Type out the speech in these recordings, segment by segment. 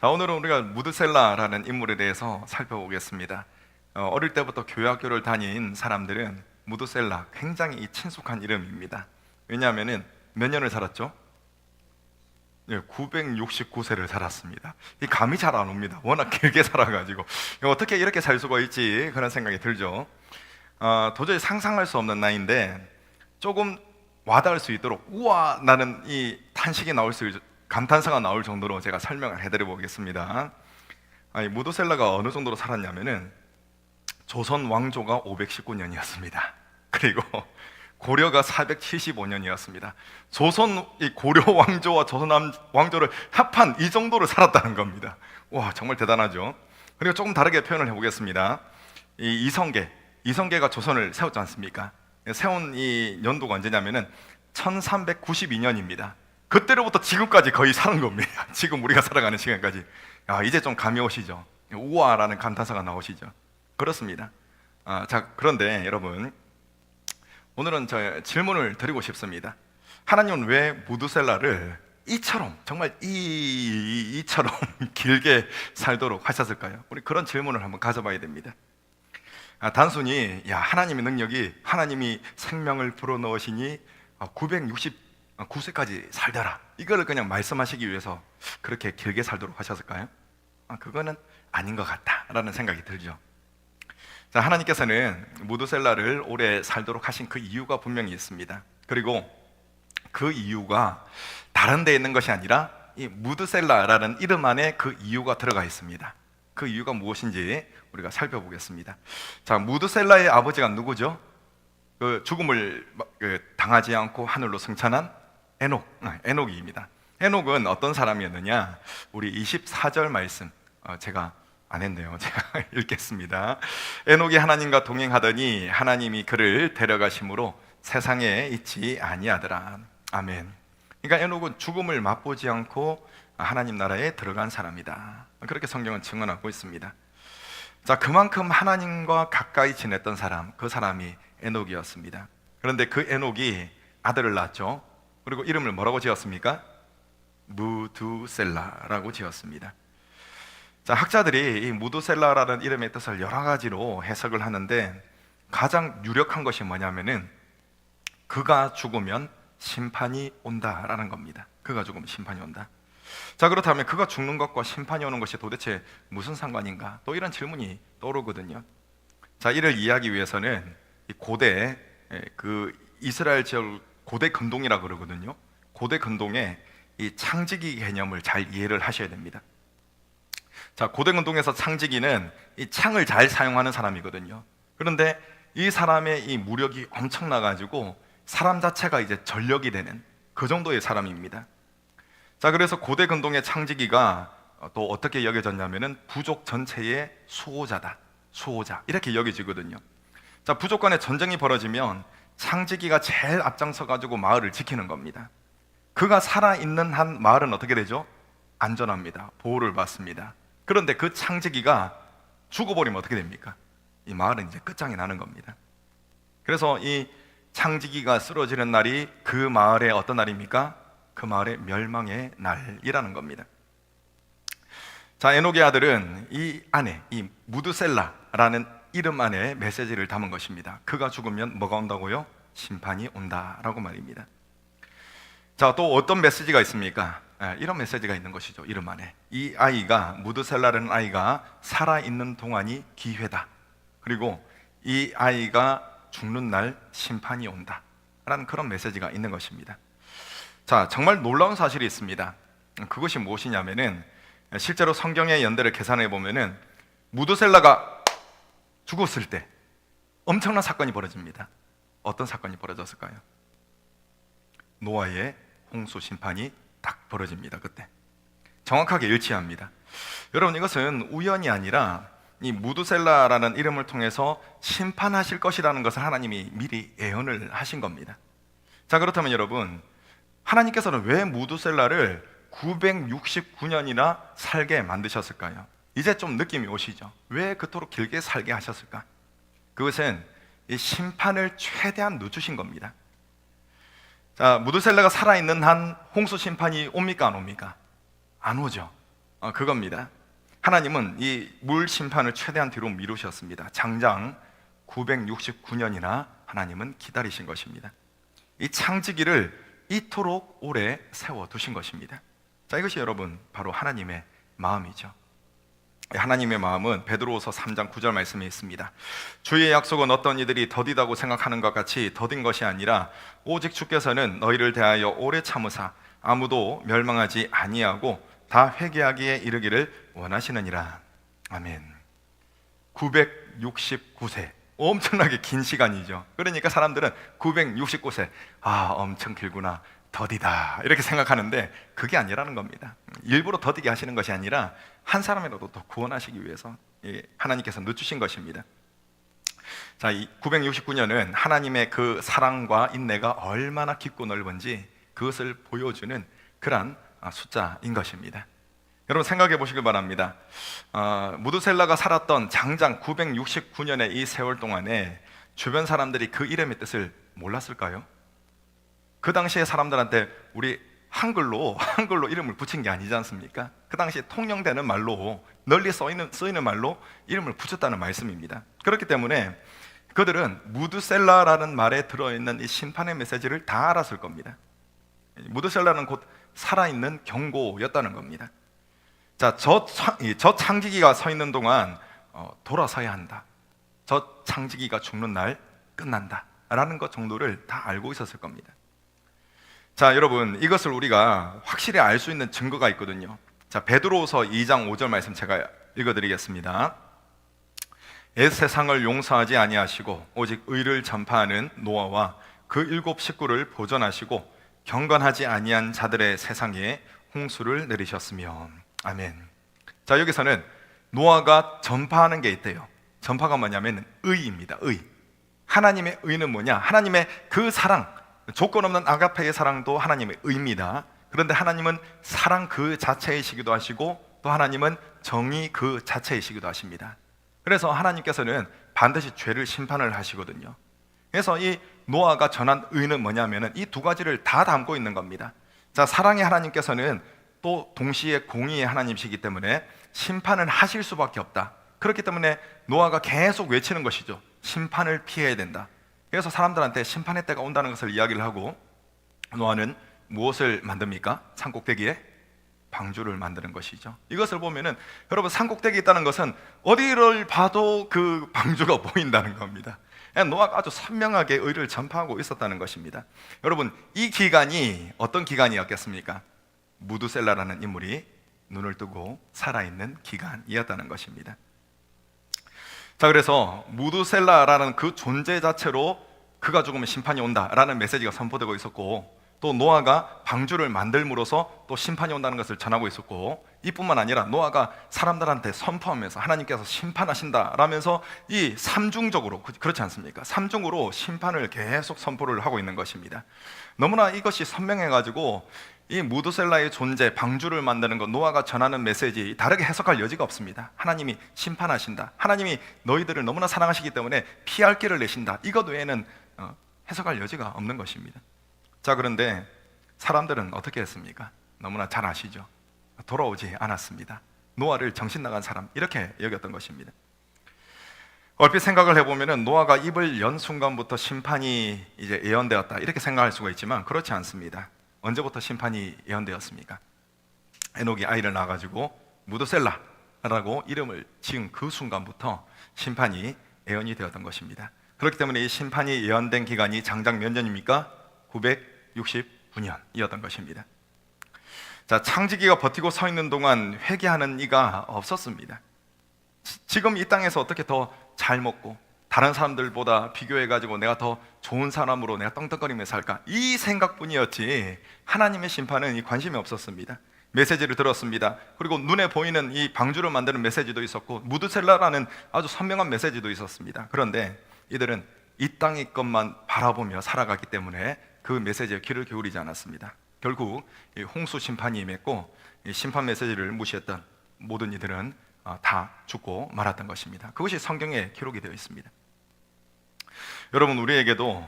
자, 오늘은 우리가 무드셀라라는 인물에 대해서 살펴보겠습니다. 어릴 때부터 교회학교를 다닌 사람들은 무드셀라 굉장히 친숙한 이름입니다. 왜냐하면 몇 년을 살았죠? 969세를 살았습니다. 이 감이 잘 안 옵니다. 워낙 길게 살아가지고 어떻게 이렇게 살 수가 있지 그런 생각이 들죠. 도저히 상상할 수 없는 나이인데 조금 와닿을 수 있도록 우와 나는 이 탄식이 나올 수 감탄사가 나올 정도로 제가 설명을 해드려 보겠습니다. 무드셀라가 어느 정도로 살았냐면은 조선 왕조가 519년이었습니다. 그리고 고려가 475년이었습니다. 조선 이 고려 왕조와 조선 왕조를 합한 이 정도를 살았다는 겁니다. 와, 정말 대단하죠. 그리고 조금 다르게 표현을 해보겠습니다. 이 이성계가 조선을 세웠지 않습니까? 세운 이 연도가 언제냐면은 1392년입니다. 그때로부터 지금까지 거의 사는 겁니다. 지금 우리가 살아가는 시간까지. 이제 좀 감이 오시죠? 우와라는 감탄사가 나오시죠? 그렇습니다. 자, 그런데 여러분, 오늘은 저 질문을 드리고 싶습니다. 하나님은 왜 무드셀라를 이처럼 정말 이처럼 길게 살도록 하셨을까요? 우리 그런 질문을 한번 가져봐야 됩니다. 단순히 하나님의 능력이 하나님이 생명을 불어넣으시니 969세까지 살더라, 이거를 그냥 말씀하시기 위해서 그렇게 길게 살도록 하셨을까요? 그거는 아닌 것 같다라는 생각이 들죠. 자, 하나님께서는 무드셀라를 오래 살도록 하신 그 이유가 분명히 있습니다. 그리고 그 이유가 다른 데 있는 것이 아니라 이 무드셀라라는 이름 안에 그 이유가 들어가 있습니다. 그 이유가 무엇인지 우리가 살펴보겠습니다. 자, 무드셀라의 아버지가 누구죠? 그 죽음을 당하지 않고 하늘로 승천한 에녹입니다. 에녹은 어떤 사람이었느냐? 우리 24절 말씀 제가 안 했네요. 제가 읽겠습니다. 에녹이 하나님과 동행하더니 하나님이 그를 데려가심으로 세상에 있지 아니하더라. 아멘. 그러니까 에녹은 죽음을 맛보지 않고 하나님 나라에 들어간 사람이다, 그렇게 성경은 증언하고 있습니다. 자, 그만큼 하나님과 가까이 지냈던 사람, 그 사람이 에녹이었습니다. 그런데 그 에녹이 아들을 낳았죠. 그리고 이름을 뭐라고 지었습니까? 무드셀라라고 지었습니다. 자, 학자들이 이 무드셀라라는 이름의 뜻을 여러 가지로 해석을 하는데 가장 유력한 것이 뭐냐면은 그가 죽으면 심판이 온다라는 겁니다. 그가 죽으면 심판이 온다. 자, 그렇다면 그가 죽는 것과 심판이 오는 것이 도대체 무슨 상관인가? 또 이런 질문이 떠오르거든요. 자, 이를 이해하기 위해서는 이 고대 그 이스라엘 지역 고대 근동이라고 그러거든요. 고대 근동의 이 창지기 개념을 잘 이해를 하셔야 됩니다. 자, 고대 근동에서 창지기는 이 창을 잘 사용하는 사람이거든요. 그런데 이 사람의 이 무력이 엄청나 가지고 사람 자체가 이제 전력이 되는 그 정도의 사람입니다. 자, 그래서 고대 근동의 창지기가 또 어떻게 여겨졌냐면은 부족 전체의 수호자다, 수호자, 이렇게 여겨지거든요. 자, 부족 간에 전쟁이 벌어지면 창지기가 제일 앞장서 가지고 마을을 지키는 겁니다. 그가 살아있는 한 마을은 어떻게 되죠? 안전합니다. 보호를 받습니다. 그런데 그 창지기가 죽어버리면 어떻게 됩니까? 이 마을은 이제 끝장이 나는 겁니다. 그래서 이 창지기가 쓰러지는 날이 그 마을의 어떤 날입니까? 그 마을의 멸망의 날이라는 겁니다. 자, 에녹의 아들은 이 안에 이 무드셀라라는 이름 안에 메시지를 담은 것입니다. 그가 죽으면 뭐가 온다고요? 심판이 온다라고 말입니다. 자, 또 어떤 메시지가 있습니까? 이런 메시지가 있는 것이죠. 이름 안에 이 아이가, 무드셀라라는 아이가 살아있는 동안이 기회다. 그리고 이 아이가 죽는 날 심판이 온다 라는 그런 메시지가 있는 것입니다. 자, 정말 놀라운 사실이 있습니다. 그것이 무엇이냐면은 실제로 성경의 연대를 계산해 보면은 무드셀라가 죽었을 때 엄청난 사건이 벌어집니다. 어떤 사건이 벌어졌을까요? 노아의 홍수 심판이 딱 벌어집니다. 그때 정확하게 일치합니다. 여러분, 이것은 우연이 아니라 이 무드셀라라는 이름을 통해서 심판하실 것이라는 것을 하나님이 미리 예언을 하신 겁니다. 자, 그렇다면 여러분, 하나님께서는 왜 무드셀라를 969년이나 살게 만드셨을까요? 이제 좀 느낌이 오시죠? 왜 그토록 길게 살게 하셨을까? 그것은 이 심판을 최대한 늦추신 겁니다. 자, 무드셀라가 살아있는 한 홍수 심판이 옵니까 안 옵니까? 안 오죠. 그겁니다. 하나님은 이 물 심판을 최대한 뒤로 미루셨습니다. 장장 969년이나 하나님은 기다리신 것입니다. 이 창지기를 이토록 오래 세워두신 것입니다. 자, 이것이 여러분 바로 하나님의 마음이죠. 하나님의 마음은 베드로후서 3장 9절 말씀에 있습니다. 주의 약속은 어떤 이들이 더디다고 생각하는 것 같이 더딘 것이 아니라 오직 주께서는 너희를 대하여 오래 참으사 아무도 멸망하지 아니하고 다 회개하기에 이르기를 원하시느니라. 아멘. 969세, 엄청나게 긴 시간이죠. 그러니까 사람들은 969세, 엄청 길구나, 더디다 이렇게 생각하는데 그게 아니라는 겁니다. 일부러 더디게 하시는 것이 아니라 한 사람이라도 더 구원하시기 위해서 하나님께서 늦추신 것입니다. 자, 이 969년은 하나님의 그 사랑과 인내가 얼마나 깊고 넓은지 그것을 보여주는 그러한 숫자인 것입니다. 여러분 생각해 보시길 바랍니다. 무드셀라가 살았던 장장 969년의 이 세월 동안에 주변 사람들이 그 이름의 뜻을 몰랐을까요? 그 당시에 사람들한테 우리 한글로 이름을 붙인 게 아니지 않습니까? 그 당시에 통용되는 말로 널리 쓰이는 말로 이름을 붙였다는 말씀입니다. 그렇기 때문에 그들은 무드셀라라는 말에 들어있는 이 심판의 메시지를 다 알았을 겁니다. 무드셀라는 곧 살아있는 경고였다는 겁니다. 자, 저 창지기가 서 있는 동안 돌아서야 한다. 저 창지기가 죽는 날 끝난다 라는 것 정도를 다 알고 있었을 겁니다. 자, 여러분 이것을 우리가 확실히 알 수 있는 증거가 있거든요. 자, 베드로후서 2장 5절 말씀 제가 읽어드리겠습니다. 옛 세상을 용서하지 아니하시고 오직 의를 전파하는 노아와 그 7 식구를 보존하시고 경건하지 아니한 자들의 세상에 홍수를 내리셨으며. 아멘. 자, 여기서는 노아가 전파하는 게 있대요. 전파가 뭐냐면 의입니다. 의. 하나님의 의는 뭐냐? 하나님의 그 사랑, 조건 없는 아가페의 사랑도 하나님의 의입니다. 그런데 하나님은 사랑 그 자체이시기도 하시고 또 하나님은 정의 그 자체이시기도 하십니다. 그래서 하나님께서는 반드시 죄를 심판을 하시거든요. 그래서 이 노아가 전한 의는 뭐냐면은 이 두 가지를 다 담고 있는 겁니다. 자, 사랑의 하나님께서는 또 동시에 공의의 하나님이시기 때문에 심판을 하실 수밖에 없다. 그렇기 때문에 노아가 계속 외치는 것이죠. 심판을 피해야 된다. 그래서 사람들한테 심판의 때가 온다는 것을 이야기를 하고 노아는 무엇을 만듭니까? 산꼭대기에 방주를 만드는 것이죠. 이것을 보면은 여러분 산꼭대기에 있다는 것은 어디를 봐도 그 방주가 보인다는 겁니다. 노아가 아주 선명하게 의를 전파하고 있었다는 것입니다. 여러분 이 기간이 어떤 기간이었겠습니까? 무드셀라라는 인물이 눈을 뜨고 살아있는 기간이었다는 것입니다. 자, 그래서 무드셀라라는 그 존재 자체로 그가 죽으면 심판이 온다라는 메시지가 선포되고 있었고 또 노아가 방주를 만들므로써 또 심판이 온다는 것을 전하고 있었고 이뿐만 아니라 노아가 사람들한테 선포하면서 하나님께서 심판하신다라면서 이 삼중적으로, 그렇지 않습니까? 삼중으로 심판을 계속 선포를 하고 있는 것입니다. 너무나 이것이 선명해가지고 이 무드셀라의 존재, 방주를 만드는 것, 노아가 전하는 메시지 다르게 해석할 여지가 없습니다. 하나님이 심판하신다, 하나님이 너희들을 너무나 사랑하시기 때문에 피할 길을 내신다, 이것 외에는 해석할 여지가 없는 것입니다. 자, 그런데 사람들은 어떻게 했습니까? 너무나 잘 아시죠? 돌아오지 않았습니다. 노아를 정신 나간 사람, 이렇게 여겼던 것입니다. 얼핏 생각을 해보면 노아가 입을 연 순간부터 심판이 이제 예언되었다 이렇게 생각할 수가 있지만 그렇지 않습니다. 언제부터 심판이 예언되었습니까? 에녹이 아이를 낳아가지고 무드셀라라고 이름을 지은 그 순간부터 심판이 예언이 되었던 것입니다. 그렇기 때문에 이 심판이 예언된 기간이 장장 몇 년입니까? 969년이었던 것입니다. 자, 창지기가 버티고 서 있는 동안 회개하는 이가 없었습니다. 지금 이 땅에서 어떻게 더 잘 먹고 다른 사람들보다 비교해가지고 내가 더 좋은 사람으로 내가 떵떵거리며 살까, 이 생각뿐이었지 하나님의 심판은 이 관심이 없었습니다. 메시지를 들었습니다. 그리고 눈에 보이는 이 방주를 만드는 메시지도 있었고 무드셀라라는 아주 선명한 메시지도 있었습니다. 그런데 이들은 이 땅의 것만 바라보며 살아가기 때문에 그 메시지에 귀를 기울이지 않았습니다. 결국 홍수 심판이 임했고 심판 메시지를 무시했던 모든 이들은 다 죽고 말았던 것입니다. 그것이 성경에 기록이 되어 있습니다. 여러분, 우리에게도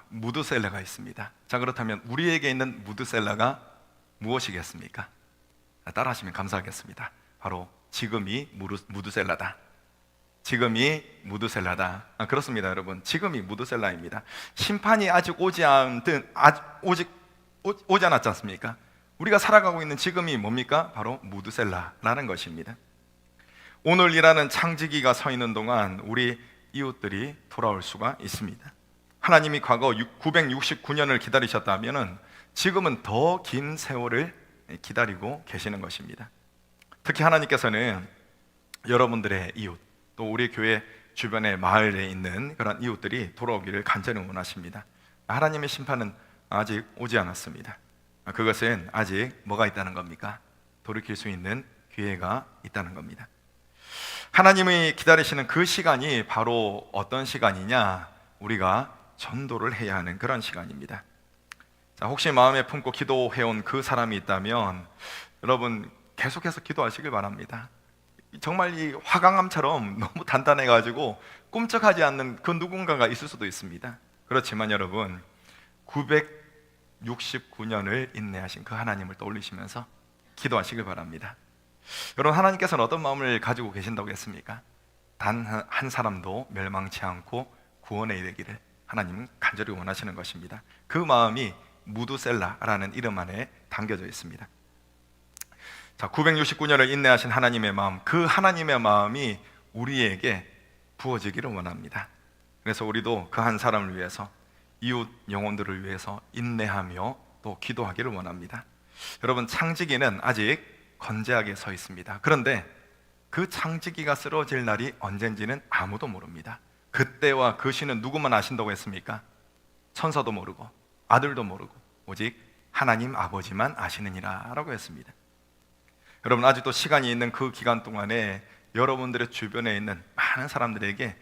무드셀라가 있습니다. 자, 그렇다면 우리에게 있는 무드셀라가 무엇이겠습니까? 따라하시면 감사하겠습니다. 바로 지금이 무드셀라다. 지금이 무드셀라다. 그렇습니다, 여러분. 지금이 무드셀라입니다. 심판이 아직 오지 않았지 않습니까? 우리가 살아가고 있는 지금이 뭡니까? 바로 무드셀라라는 것입니다. 오늘이라는 창지기가 서 있는 동안 우리 이웃들이 돌아올 수가 있습니다. 하나님이 과거 969년을 기다리셨다면 지금은 더 긴 세월을 기다리고 계시는 것입니다. 특히 하나님께서는 여러분들의 이웃, 또 우리 교회 주변의 마을에 있는 그런 이웃들이 돌아오기를 간절히 원하십니다. 하나님의 심판은 아직 오지 않았습니다. 그것은 아직 뭐가 있다는 겁니까? 돌이킬 수 있는 기회가 있다는 겁니다. 하나님이 기다리시는 그 시간이 바로 어떤 시간이냐? 우리가 전도를 해야 하는 그런 시간입니다. 자, 혹시 마음에 품고 기도해온 그 사람이 있다면 여러분 계속해서 기도하시길 바랍니다. 정말 이 화강암처럼 너무 단단해가지고 꿈쩍하지 않는 그 누군가가 있을 수도 있습니다. 그렇지만 여러분 969년을 인내하신 그 하나님을 떠올리시면서 기도하시길 바랍니다. 여러분, 하나님께서는 어떤 마음을 가지고 계신다고 했습니까? 단 한 사람도 멸망치 않고 구원에 이르기를 하나님은 간절히 원하시는 것입니다. 그 마음이 무드셀라라는 이름 안에 담겨져 있습니다. 자, 969년을 인내하신 하나님의 마음, 그 하나님의 마음이 우리에게 부어지기를 원합니다. 그래서 우리도 그 한 사람을 위해서, 이웃 영혼들을 위해서 인내하며 또 기도하기를 원합니다. 여러분, 창지기는 아직 건재하게 서 있습니다. 그런데 그 창지기가 쓰러질 날이 언젠지는 아무도 모릅니다. 그때와 그 시는 누구만 아신다고 했습니까? 천사도 모르고 아들도 모르고 오직 하나님 아버지만 아시느니라 라고 했습니다. 여러분, 아직도 시간이 있는 그 기간 동안에 여러분들의 주변에 있는 많은 사람들에게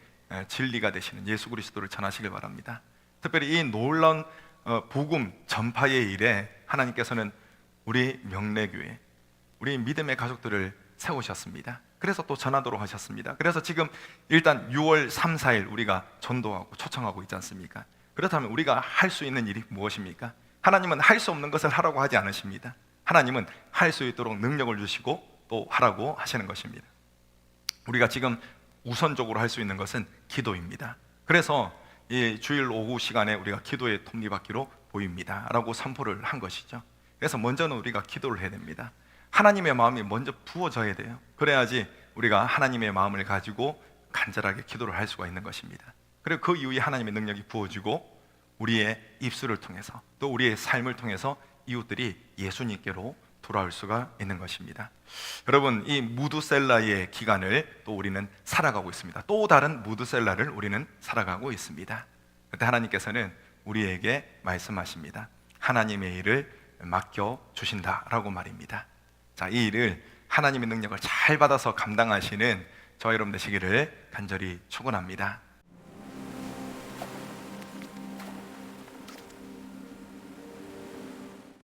진리가 되시는 예수 그리스도를 전하시길 바랍니다. 특별히 이 놀라운 복음 전파의 일에 하나님께서는 우리 명례교회, 우리 믿음의 가족들을 세우셨습니다. 그래서 또 전하도록 하셨습니다. 그래서 지금 일단 6월 3, 4일 우리가 전도하고 초청하고 있지 않습니까? 그렇다면 우리가 할 수 있는 일이 무엇입니까? 하나님은 할 수 없는 것을 하라고 하지 않으십니다. 하나님은 할 수 있도록 능력을 주시고 또 하라고 하시는 것입니다. 우리가 지금 우선적으로 할 수 있는 것은 기도입니다. 그래서 이 주일 오후 시간에 우리가 기도의 톱니바퀴로 보입니다 라고 선포를 한 것이죠. 그래서 먼저는 우리가 기도를 해야 됩니다. 하나님의 마음이 먼저 부어져야 돼요. 그래야지 우리가 하나님의 마음을 가지고 간절하게 기도를 할 수가 있는 것입니다. 그리고 그 이후에 하나님의 능력이 부어지고 우리의 입술을 통해서 또 우리의 삶을 통해서 이웃들이 예수님께로 돌아올 수가 있는 것입니다. 여러분, 이 무드셀라의 기간을 또 우리는 살아가고 있습니다. 또 다른 무드셀라를 우리는 살아가고 있습니다. 그때 하나님께서는 우리에게 말씀하십니다. 하나님의 일을 맡겨주신다라고 말입니다. 자, 이 일을 하나님의 능력을 잘 받아서 감당하시는 저와 여러분 되시기를 간절히 축원합니다.